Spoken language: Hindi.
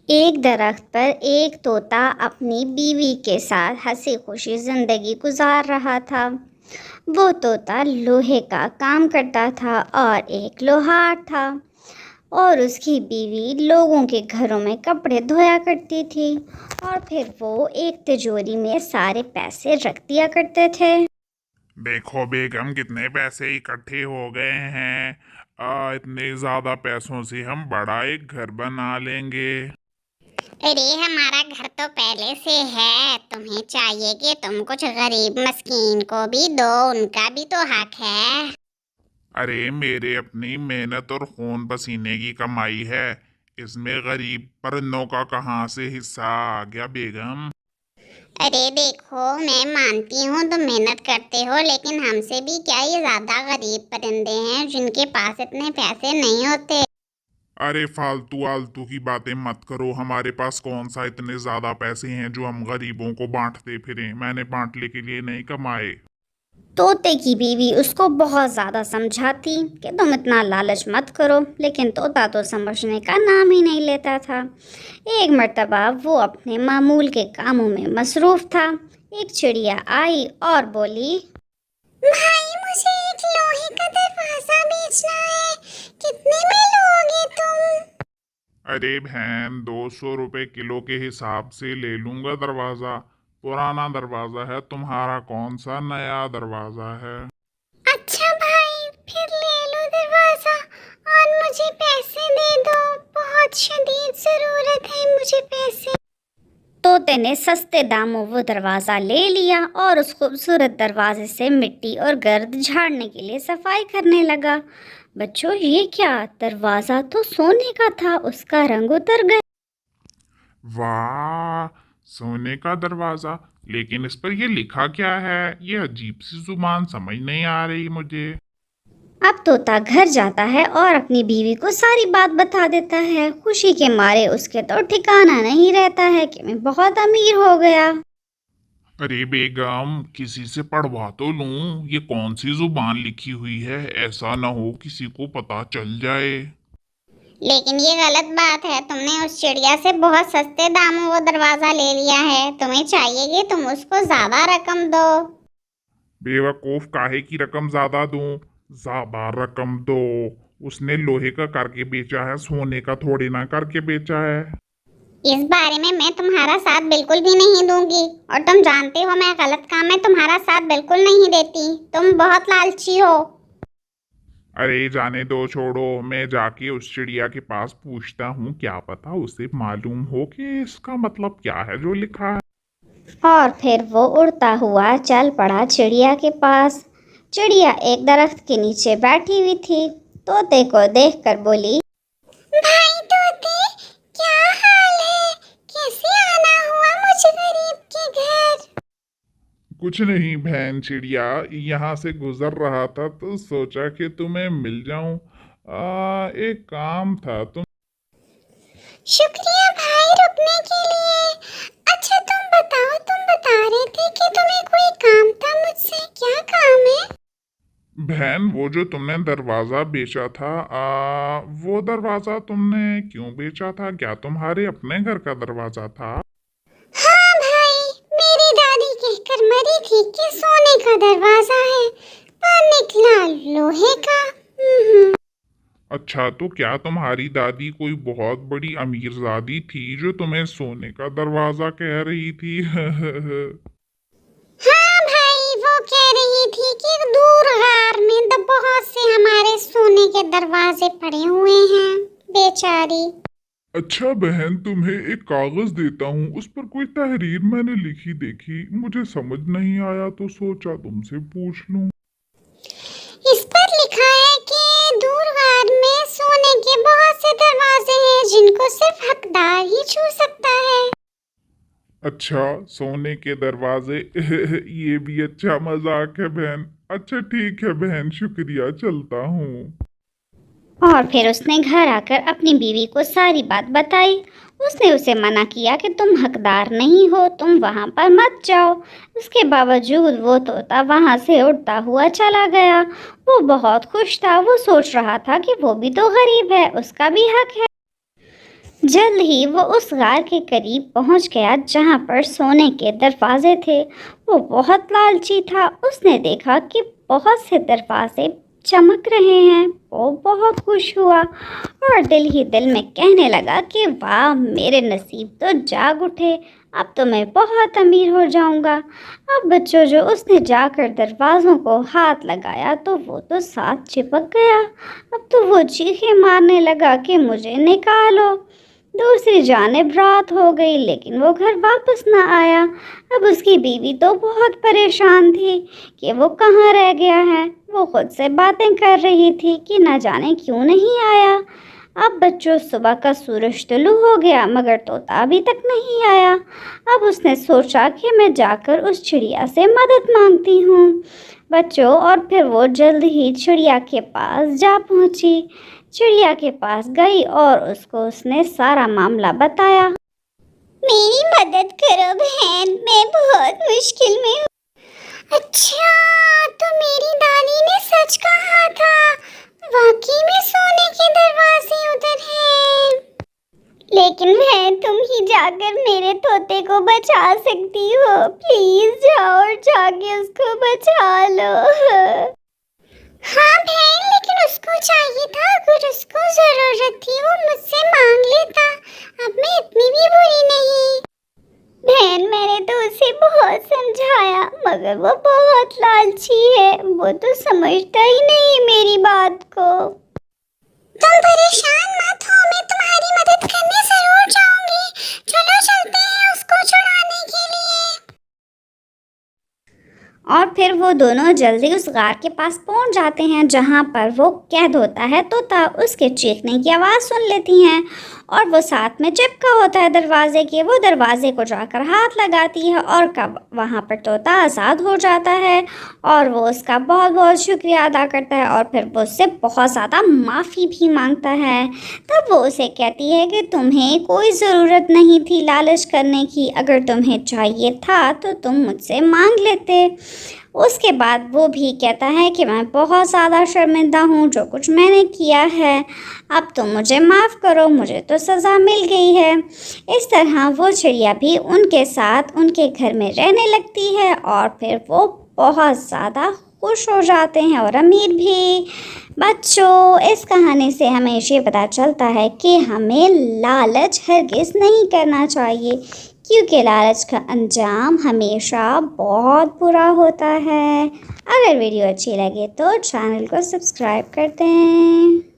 एक दरख्त पर एक तोता अपनी बीवी के साथ हंसी खुशी जिंदगी गुजार रहा था। वो तोता लोहे का काम करता था और एक लोहार था, और उसकी बीवी लोगों के घरों में कपड़े धोया करती थी, और फिर वो एक तिजोरी में सारे पैसे रख दिया करते थे। देखो बेगम, कितने पैसे इकट्ठे हो गए हैं। इतने ज्यादा पैसों से हम बड़ा एक घर बना लेंगे। अरे हमारा घर तो पहले से है। तुम्हें चाहिए कि तुम कुछ गरीब मस्कीन को भी दो, उनका भी तो हक है। अरे मेरे अपनी मेहनत और खून पसीने की कमाई है, इसमें गरीब परिंदों का कहाँ से हिस्सा आ गया बेगम। अरे देखो, मैं मानती हूँ तुम मेहनत करते हो, लेकिन हमसे भी क्या ये ज्यादा गरीब परिंदे हैं जिनके पास इतने पैसे नहीं होते। अरे फालतू आलतू की बातें मत करो। हमारे पास कौन सा इतने ज्यादा पैसे हैं जो हम गरीबों को बांटते फिरें। मैंने बांटने के लिए नहीं कमाए। तोते की बीवी उसको बहुत ज़्यादा समझाती कि तुम इतना लालच मत करो, लेकिन तोता तो समझने का नाम ही नहीं लेता था। एक मर्तबा वो अपने मामूल के कामों में मसरूफ था। एक चिड़िया आई और बोली, भाई, मुझे एक लोहे का दरवाजा बेचना है। कितने में लोगे तुम? अरे बहन, 200 रुपये किलो के हिसाब से ले लूंगा दरवाजा। पुराना दरवाजा है तुम्हारा, कौन सा नया दरवाजा है। अच्छा भाई, फिर ले लो दरवाजा और मुझे पैसे दे दो। बहुत शदीद जरूरत है मुझे पैसे। तोते ने सस्ते दामों वो दरवाज़ा ले लिया और उस खूबसूरत दरवाजे से मिट्टी और गर्द झाड़ने के लिए सफाई करने लगा। बच्चों, ये क्या, दरवाज़ा तो सोने का था, उसका रंग उतर गया। वाह, सोने का दरवाजा। लेकिन इस पर ये लिखा क्या है? ये अजीब सी जुबान समझ नहीं आ रही मुझे। अब तोता घर जाता है और अपनी बीवी को सारी बात बता देता है। खुशी के मारे उसके तो ठिकाना नहीं रहता है कि मैं बहुत अमीर हो गया। अरे बेगम, किसी से पढ़वा तो लूं। ये कौन सी जुबान लिखी हुई है? ऐसा ना हो किसी को पता चल जाए। लेकिन ये गलत बात है, तुमने उस चिड़िया से बहुत सस्ते दामों वो दरवाजा ले लिया है। तुम्हें चाहिए कि तुम उसको ज्यादा रकम दो। बेवकूफ, काहे की रकम ज्यादा दूं? ज्यादा रकम दो। उसने लोहे का करके बेचा है, सोने का थोड़ी ना करके बेचा है। इस बारे में मैं तुम्हारा साथ बिल्कुल भी नहीं दूंगी, और तुम जानते हो मैं गलत काम में तुम्हारा साथ बिल्कुल नहीं देती। तुम बहुत लालची हो। अरे जाने दो, छोड़ो। मैं जाके उस चिड़िया के पास पूछता हूँ, क्या पता उसे मालूम हो कि इसका मतलब क्या है जो लिखा है। और फिर वो उड़ता हुआ चल पड़ा चिड़िया के पास। चिड़िया एक दरख्त के नीचे बैठी हुई थी। तोते को देखकर बोली, भाई तोते, क्या हाल है? कैसे आना हुआ मुझे गरीब के घर? कुछ नहीं बहन चिड़िया, यहाँ से गुजर रहा था तो सोचा कि तुम्हें मिल जाऊं। एक काम था। शुक्रिया भाई रुकने के लिए। अच्छा तुम बताओ, तुम बता रहे थे कि तुम्हें कोई काम था मुझसे। क्या काम है? बहन, वो जो तुमने दरवाजा बेचा था, वो दरवाजा तुमने क्यों बेचा था? क्या तुम्हारे अपने घर का दरवाजा था? हाँ भाई, मेरी दादी कहकर मरी थी कि सोने का दरवाजा है, पर निकला लोहे का। अच्छा, तो क्या तुम्हारी दादी कोई बहुत बड़ी अमीरजादी थी जो तुम्हें सोने का दरवाजा कह रही थी? हाँ भाई, वो कह रही थी कि दूर गार में तो बहुत से हमारे सोने के दरवाजे पड़े हुए हैं। बेचारी। अच्छा बहन, तुम्हें एक कागज देता हूँ, उस पर कोई तहरीर मैंने लिखी देखी, मुझे समझ नहीं आया तो सोचा तुमसे पूछ लूं। इस पर लिखा है कि दूरगार में सोने के बहुत से दरवाजे हैं जिनको सिर्फ हकदार ही छू सकता है। अच्छा, सोने के दरवाजे। ये भी अच्छा मजाक है बहन। अच्छा ठीक है बहन, शुक्रिया, चलता हूँ। और फिर उसने घर आकर अपनी बीवी को सारी बात बताई। उसने उसे मना किया कि तुम हकदार नहीं हो, तुम वहां पर मत जाओ। उसके बावजूद वो तोता वहां से उड़ता हुआ चला गया। वो बहुत खुश था। वो सोच रहा था कि वो भी तो गरीब है, उसका भी हक है। जल्द ही वो उस गार के करीब पहुंच गया जहां पर सोने के दरवाजे थे। वो बहुत लालची था। उसने देखा कि बहुत से दरवाजे चमक रहे हैं। वो बहुत खुश हुआ और दिल ही दिल में कहने लगा कि वाह, मेरे नसीब तो जाग उठे, अब तो मैं बहुत अमीर हो जाऊंगा। अब बच्चों, जो उसने जाकर दरवाज़ों को हाथ लगाया तो वो तो साथ चिपक गया। अब तो वो चीखें मारने लगा कि मुझे निकालो। दूसरी जानिब रात हो गई लेकिन वो घर वापस ना आया। अब उसकी बीवी तो बहुत परेशान थी कि वो कहाँ रह गया है। वो खुद से बातें कर रही थी कि न जाने क्यों नहीं आया। अब बच्चों, सुबह का सूरज तुलू हो गया मगर तोता अभी तक नहीं आया। अब उसने सोचा कि मैं जाकर उस चिड़िया से मदद मांगती हूँ बच्चों। और फिर वो जल्द ही चिड़िया के पास जा पहुँची। चिड़िया के पास गई और उसको उसने सारा मामला बताया। मेरी मदद करो बहन, मैं बहुत मुश्किल में हूँ। अच्छा, तो मेरी दादी ने सच कहा था, वाकई में सोने के दरवाजे उधर हैं। लेकिन बहन, तुम ही जाकर मेरे तोते को बचा सकती हो। प्लीज जाओ और जाके उसको बचा लो। हाँ बहन, लेकिन उसको चाहिए था, अगर उसको जरूरत थी वो मुझसे मांग लेता। अब मैं इतनी भी बुरी नहीं। बहन, मैंने तो उसे बहुत समझाया मगर वो बहुत लालची है। वो तो समझता ही नहीं मेरी बात को। तुम परेशान मत हो, मैं तुम्हारी मदद करने जरूर जाऊंगी। चलो चलते हैं उसको छुड़ाने के लिए। और फिर वो दोनों जल्दी उस गार के पास पहुंच जाते हैं जहां पर वो कैद होता है। तोता उसके चीखने की आवाज़ सुन लेती हैं और वो साथ में चिपका होता है दरवाजे के। वो दरवाजे को जाकर हाथ लगाती है और कब वहां पर तोता आज़ाद हो जाता है और वो उसका बहुत बहुत शुक्रिया अदा करता है और फिर वो उससे बहुत ज़्यादा माफ़ी भी मांगता है। तब वो उसे कहती है कि तुम्हें कोई ज़रूरत नहीं थी लालच करने की, अगर तुम्हें चाहिए था तो तुम मुझसे मांग लेते। उसके बाद वो भी कहता है कि मैं बहुत ज़्यादा शर्मिंदा हूँ जो कुछ मैंने किया है, अब तो मुझे माफ़ करो, मुझे तो सज़ा मिल गई है। इस तरह वो चिड़िया भी उनके साथ उनके घर में रहने लगती है और फिर वो बहुत ज़्यादा खुश हो जाते हैं और अमीर भी। बच्चों, इस कहानी से हमें ये पता चलता है कि हमें लालच हरगिज़ नहीं करना चाहिए, क्योंकि लालच का अंजाम हमेशा बहुत बुरा होता है। अगर वीडियो अच्छी लगे तो चैनल को सब्सक्राइब कर दें।